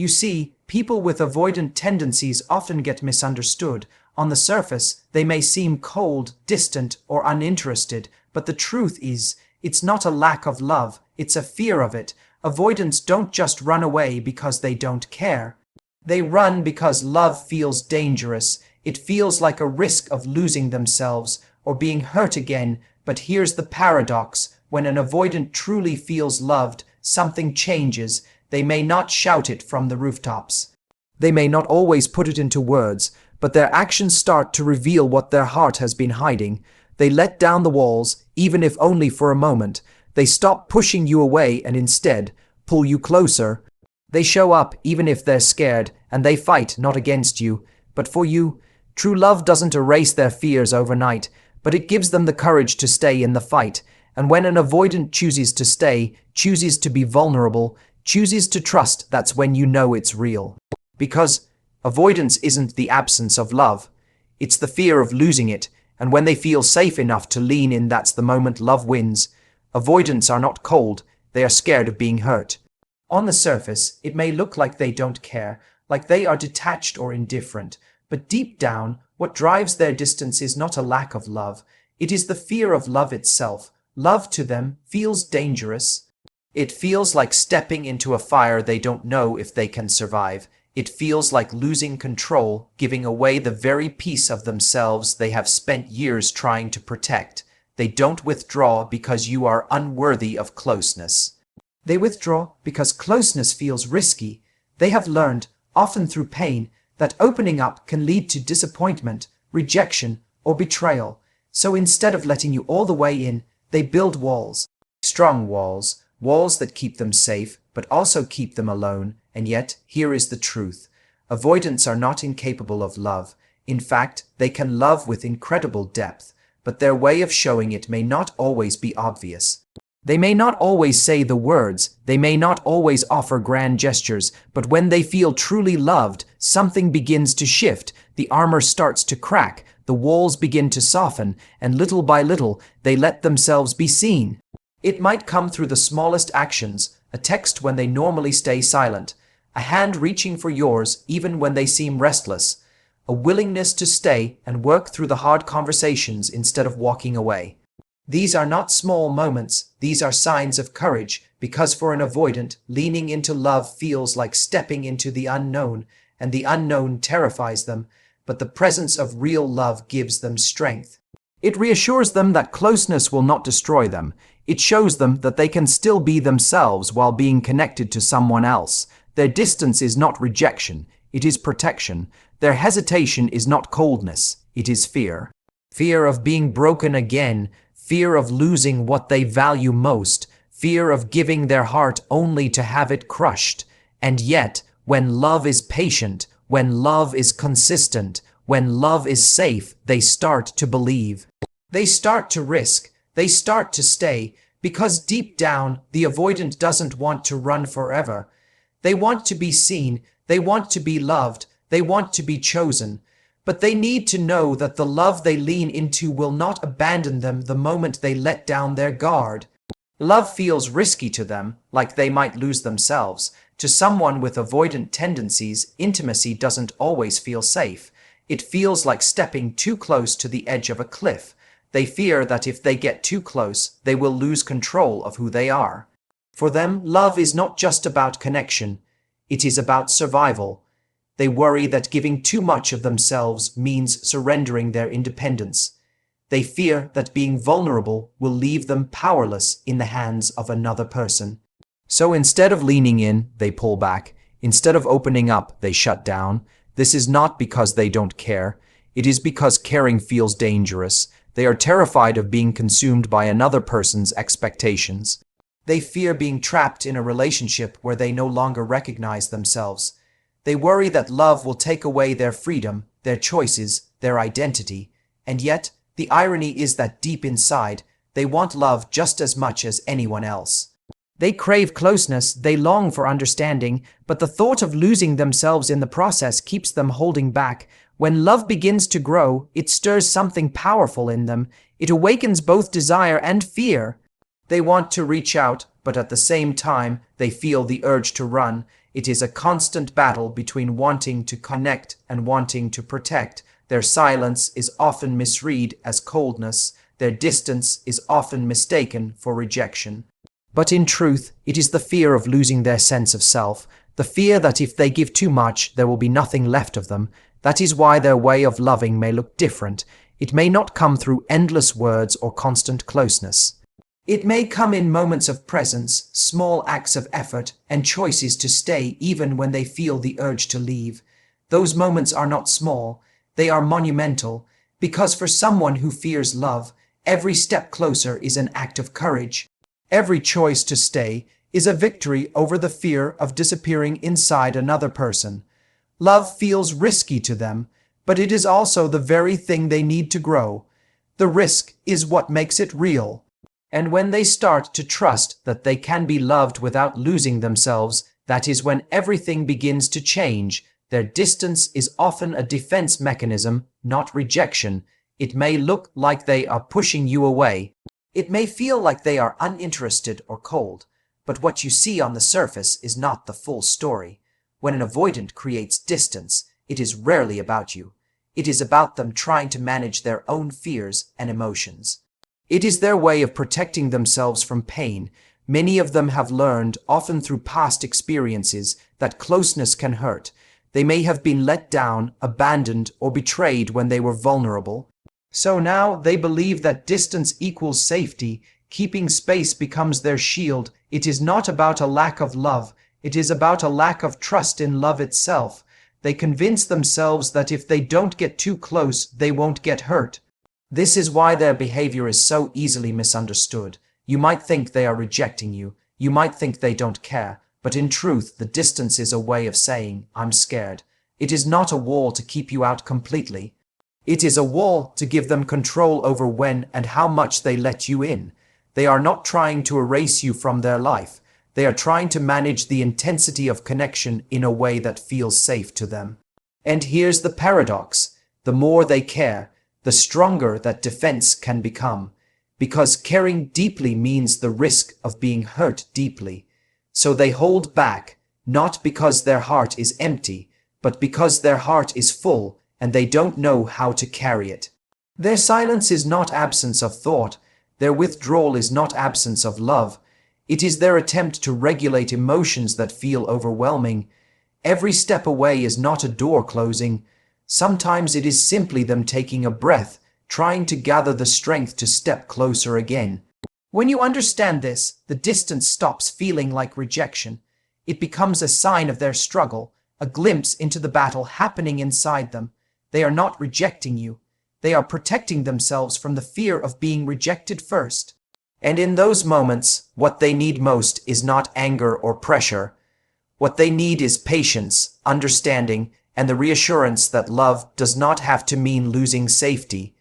You see, people with avoidant tendencies often get misunderstood. On the surface, they may seem cold, distant, or uninterested, but the truth is, it's not a lack of love, it's a fear of it. Avoidants don't just run away because they don't care. They run because love feels dangerous. It feels like a risk of losing themselves or being hurt again. But here's the paradox. When an avoidant truly feels loved, something changes. They may not shout it from the rooftops. They may not always put it into words, but their actions start to reveal what their heart has been hiding. They let down the walls, even if only for a moment. They stop pushing you away and instead pull you closer. They show up even if they're scared, and they fight not against you, but for you. True love doesn't erase their fears overnight, but it gives them the courage to stay in the fight. And when an avoidant chooses to stay, chooses to be vulnerable, chooses to trust, that's when you know it's real. Because avoidance isn't the absence of love. It's the fear of losing it, and when they feel safe enough to lean in, that's the moment love wins. Avoidants are not cold, they are scared of being hurt. On the surface, it may look like they don't care, like they are detached or indifferent, but deep down, what drives their distance is not a lack of love. It is the fear of love itself. Love to them feels dangerous. It feels like stepping into a fire they don't know if they can survive. It feels like losing control, giving away the very piece of themselves they have spent years trying to protect. They don't withdraw because you are unworthy of closeness. They withdraw because closeness feels risky. They have learned, often through pain, that opening up can lead to disappointment, rejection, or betrayal. So instead of letting you all the way in, they build walls. Strong walls. Walls that keep them safe, but also keep them alone. And yet, here is the truth. Avoidants are not incapable of love. In fact, they can love with incredible depth, but their way of showing it may not always be obvious. They may not always say the words, they may not always offer grand gestures, but when they feel truly loved, something begins to shift, the armor starts to crack, the walls begin to soften, and little by little, they let themselves be seen. It might come through the smallest actions, a text when they normally stay silent, a hand reaching for yours even when they seem restless, a willingness to stay and work through the hard conversations instead of walking away. These are not small moments, these are signs of courage, because for an avoidant, leaning into love feels like stepping into the unknown, and the unknown terrifies them, but the presence of real love gives them strength. It reassures them that closeness will not destroy them. It shows them that they can still be themselves while being connected to someone else. Their distance is not rejection, it is protection. Their hesitation is not coldness, it is fear. Fear of being broken again, fear of losing what they value most, fear of giving their heart only to have it crushed. And yet, when love is patient, when love is consistent, when love is safe, they start to believe. They start to risk. They start to stay, because deep down, the avoidant doesn't want to run forever. They want to be seen. They want to be loved. They want to be chosen. But they need to know that the love they lean into will not abandon them the moment they let down their guard. Love feels risky to them, like they might lose themselves. To someone with avoidant tendencies, intimacy doesn't always feel safe. It feels like stepping too close to the edge of a cliff. They fear that if they get too close, they will lose control of who they are. For them, love is not just about connection. It is about survival. They worry that giving too much of themselves means surrendering their independence. They fear that being vulnerable will leave them powerless in the hands of another person. So instead of leaning in, they pull back. Instead of opening up, they shut down. This is not because they don't care. It is because caring feels dangerous. They are terrified of being consumed by another person's expectations. They fear being trapped in a relationship where they no longer recognize themselves. They worry that love will take away their freedom, their choices, their identity. And yet, the irony is that deep inside, they want love just as much as anyone else. They crave closeness, they long for understanding, but the thought of losing themselves in the process keeps them holding back. When love begins to grow, it stirs something powerful in them. It awakens both desire and fear. They want to reach out, but at the same time, they feel the urge to run. It is a constant battle between wanting to connect and wanting to protect. Their silence is often misread as coldness. Their distance is often mistaken for rejection. But in truth, it is the fear of losing their sense of self, the fear that if they give too much, there will be nothing left of them. That is why their way of loving may look different. It may not come through endless words or constant closeness. It may come in moments of presence, small acts of effort, and choices to stay even when they feel the urge to leave. Those moments are not small, they are monumental, because for someone who fears love, every step closer is an act of courage. Every choice to stay is a victory over the fear of disappearing inside another person. Love feels risky to them, but it is also the very thing they need to grow. The risk is what makes it real. And when they start to trust that they can be loved without losing themselves, that is when everything begins to change. Their distance is often a defense mechanism, not rejection. It may look like they are pushing you away. It may feel like they are uninterested or cold, but what you see on the surface is not the full story. When an avoidant creates distance, it is rarely about you. It is about them trying to manage their own fears and emotions. It is their way of protecting themselves from pain. Many of them have learned, often through past experiences, that closeness can hurt. They may have been let down, abandoned, or betrayed when they were vulnerable. So now they believe that distance equals safety. Keeping space becomes their shield. It is not about a lack of love. It is about a lack of trust in love itself. They convince themselves that if they don't get too close, they won't get hurt. This is why their behavior is so easily misunderstood. You might think they are rejecting you. You might think they don't care. But in truth, the distance is a way of saying, I'm scared. It is not a wall to keep you out completely. It is a wall to give them control over when and how much they let you in. They are not trying to erase you from their life. They are trying to manage the intensity of connection in a way that feels safe to them. And here's the paradox. The more they care, the stronger that defense can become. Because caring deeply means the risk of being hurt deeply. So they hold back, not because their heart is empty, but because their heart is full and they don't know how to carry it. Their silence is not absence of thought. Their withdrawal is not absence of love. It is their attempt to regulate emotions that feel overwhelming. Every step away is not a door closing. Sometimes it is simply them taking a breath, trying to gather the strength to step closer again. When you understand this, the distance stops feeling like rejection. It becomes a sign of their struggle, a glimpse into the battle happening inside them. They are not rejecting you. They are protecting themselves from the fear of being rejected first. And in those moments, what they need most is not anger or pressure. What they need is patience, understanding, and the reassurance that love does not have to mean losing safety.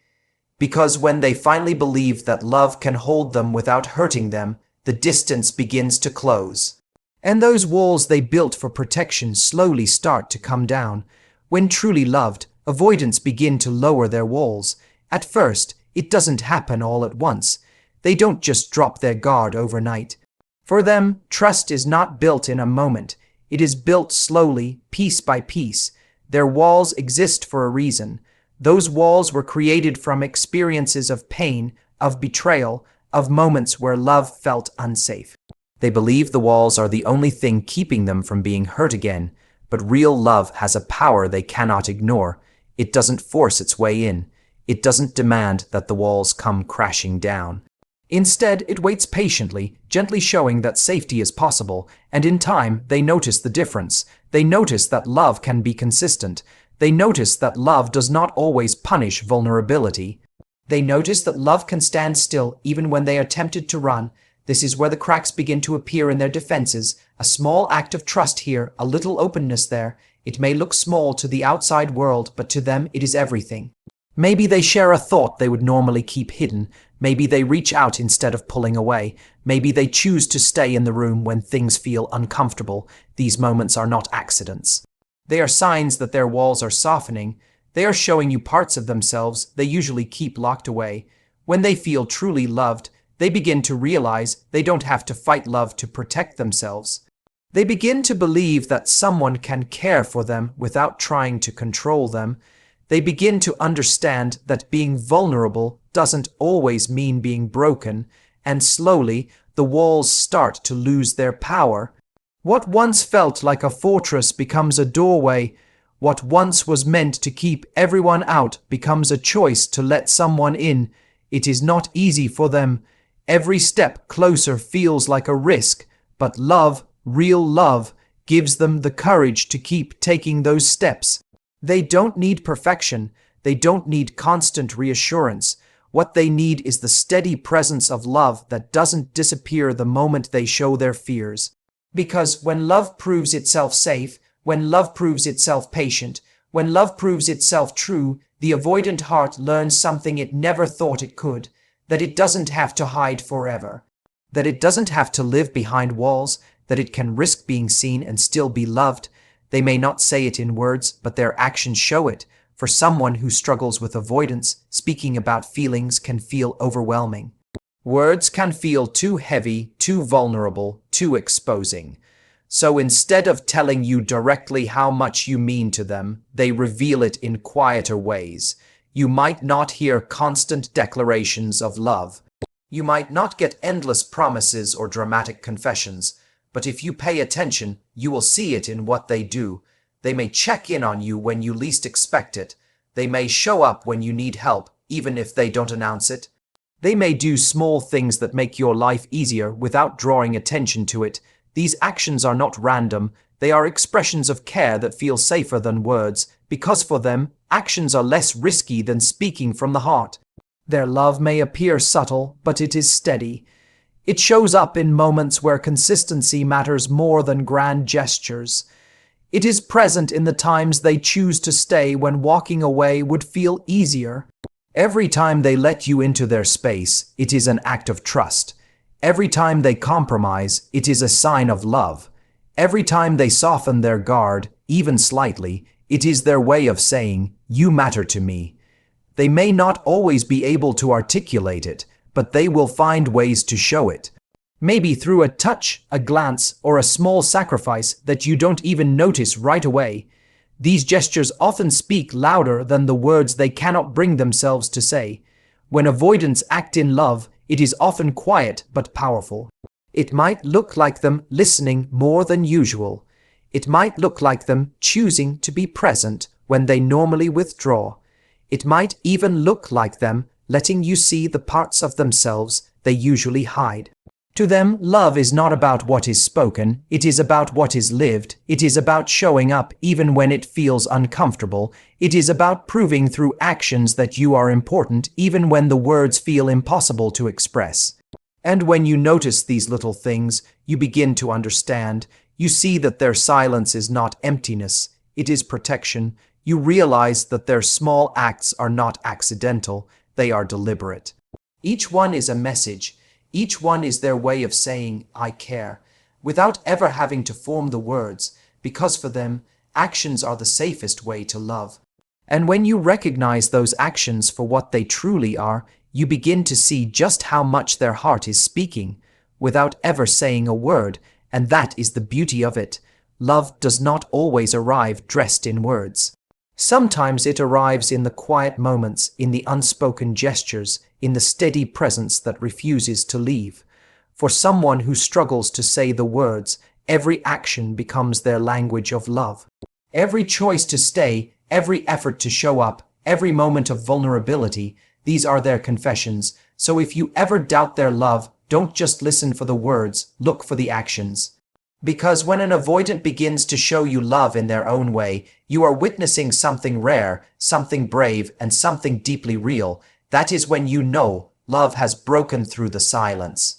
Because when they finally believe that love can hold them without hurting them, the distance begins to close. And those walls they built for protection slowly start to come down. When truly loved, avoidants begin to lower their walls. At first, it doesn't happen all at once. They don't just drop their guard overnight. For them, trust is not built in a moment. It is built slowly, piece by piece. Their walls exist for a reason. Those walls were created from experiences of pain, of betrayal, of moments where love felt unsafe. They believe the walls are the only thing keeping them from being hurt again, but real love has a power they cannot ignore. It doesn't force its way in. It doesn't demand that the walls come crashing down. Instead, it waits patiently, gently showing that safety is possible, and in time, they notice the difference. They notice that love can be consistent. They notice that love does not always punish vulnerability. They notice that love can stand still even when they are tempted to run. This is where the cracks begin to appear in their defenses. A small act of trust here, a little openness there. It may look small to the outside world, but to them it is everything. Maybe they share a thought they would normally keep hidden. Maybe they reach out instead of pulling away. Maybe they choose to stay in the room when things feel uncomfortable. These moments are not accidents. They are signs that their walls are softening. They are showing you parts of themselves they usually keep locked away. When they feel truly loved, they begin to realize they don't have to fight love to protect themselves. They begin to believe that someone can care for them without trying to control them. They begin to understand that being vulnerable doesn't always mean being broken, and slowly the walls start to lose their power. What once felt like a fortress becomes a doorway. What once was meant to keep everyone out becomes a choice to let someone in. It is not easy for them. Every step closer feels like a risk, but love, real love, gives them the courage to keep taking those steps. They don't need perfection. They don't need constant reassurance. What they need is the steady presence of love that doesn't disappear the moment they show their fears. Because when love proves itself safe, when love proves itself patient, when love proves itself true, the avoidant heart learns something it never thought it could, that it doesn't have to hide forever, that it doesn't have to live behind walls, that it can risk being seen and still be loved. They may not say it in words, but their actions show it. For someone who struggles with avoidance, speaking about feelings can feel overwhelming. Words can feel too heavy, too vulnerable, too exposing. So instead of telling you directly how much you mean to them, they reveal it in quieter ways. You might not hear constant declarations of love. You might not get endless promises or dramatic confessions, but if you pay attention, you will see it in what they do. They may check in on you when you least expect it. They may show up when you need help, even if they don't announce it. They may do small things that make your life easier without drawing attention to it. These actions are not random. They are expressions of care that feel safer than words, because for them, actions are less risky than speaking from the heart. Their love may appear subtle, but it is steady. It shows up in moments where consistency matters more than grand gestures. It is present in the times they choose to stay when walking away would feel easier. Every time they let you into their space, it is an act of trust. Every time they compromise, it is a sign of love. Every time they soften their guard, even slightly, it is their way of saying, "You matter to me." They may not always be able to articulate it, but they will find ways to show it. Maybe through a touch, a glance, or a small sacrifice that you don't even notice right away. These gestures often speak louder than the words they cannot bring themselves to say. When avoidants act in love, it is often quiet but powerful. It might look like them listening more than usual. It might look like them choosing to be present when they normally withdraw. It might even look like them letting you see the parts of themselves they usually hide. To them, love is not about what is spoken, it is about what is lived. It is about showing up even when it feels uncomfortable. It is about proving through actions that you are important even when the words feel impossible to express. And when you notice these little things, you begin to understand. You see that their silence is not emptiness, it is protection. You realize that their small acts are not accidental, they are deliberate. Each one is a message. Each one is their way of saying, "I care," without ever having to form the words, because for them, actions are the safest way to love. And when you recognize those actions for what they truly are, you begin to see just how much their heart is speaking, without ever saying a word, and that is the beauty of it. Love does not always arrive dressed in words. Sometimes it arrives in the quiet moments, in the unspoken gestures, in the steady presence that refuses to leave. For someone who struggles to say the words, every action becomes their language of love. Every choice to stay, every effort to show up, every moment of vulnerability, these are their confessions. So if you ever doubt their love, don't just listen for the words, look for the actions. Because when an avoidant begins to show you love in their own way, you are witnessing something rare, something brave, and something deeply real. That is when you know love has broken through the silence.